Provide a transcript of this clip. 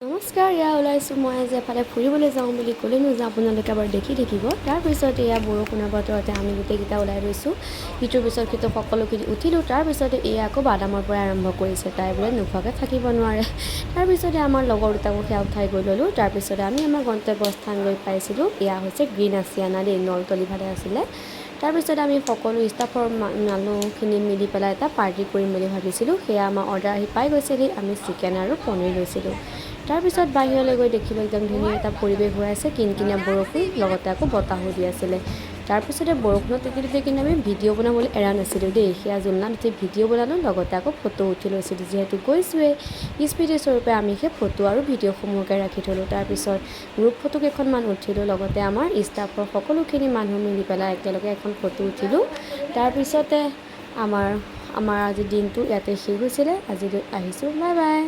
নমস্কাৰ, ওলাইছোঁ মই আজি এফালে ফুৰিবলৈ যাওঁ বুলি ক'লে নোযাওঁ, আপোনালোকে এবাৰ দেখি থাকিব। তাৰপিছত বৰষুণৰ বতৰতে আমি গোটেইকেইটা ওলাই গৈছোঁ। ইটোৰ পিছত সিটো সকলোখিনি উঠিলোঁ। তাৰপিছতে আকৌ বাদামৰ পৰা আৰম্ভ কৰিছে, তাই বোলে নোখোৱাকৈ থাকিব নোৱাৰে। তাৰপিছতে আমাৰ লগৰ দুটাকো সেয়া উঠাই গৈ ল'লোঁ। তাৰপিছতে আমি আমাৰ গন্তব্যস্থান গৈ পাইছিলোঁ। এয়া হৈছে গ্ৰীণ আছিয়ানা দেই, নলতলি ফালে আছিলে। তাৰপিছত আমি সকলো ষ্টাফৰ মানুহখিনি মিলি পেলাই এটা পাৰ্টি কৰিম বুলি ভাবিছিলোঁ। সেয়া আমাৰ অৰ্ডাৰ আহি পাই গৈছেহি। আমি চিকেন আৰু পনীৰ লৈছিলোঁ। তাৰপিছত বাহিৰলৈ গৈ দেখিলোঁ একদম ধুনীয়া এটা পৰিৱেশ হৈ আছে, কিনকিনীয়া বৰষুণ, লগতে আকৌ বতাহো দি আছিলে। তাৰপিছতে বৰষুণত তিতি কিন্তু আমি ভিডিঅ' বনাবলৈ এৰা নাছিলোঁ দেই। সেয়া জুলনাত উঠি ভিডিঅ' বনালোঁ, লগতে আকৌ ফটো উঠি লৈছিলোঁ। যিহেতু গৈছোঁৱেই, স্মৃতিস্বৰূপে আমি সেই ফটো আৰু ভিডিঅ'সমূহকে ৰাখি থ'লোঁ। তাৰপিছত গ্ৰুপ ফটো কেইখনমান উঠিলোঁ, লগতে আমাৰ ষ্টাফৰ সকলোখিনি মানুহ মিলি পেলাই একেলগে এখন ফটো উঠিলোঁ। তাৰপিছতে আমাৰ আজিৰ দিনটো ইয়াতে শেষ হৈছিলে। আজিলৈ আহিছোঁ, বাই বাই।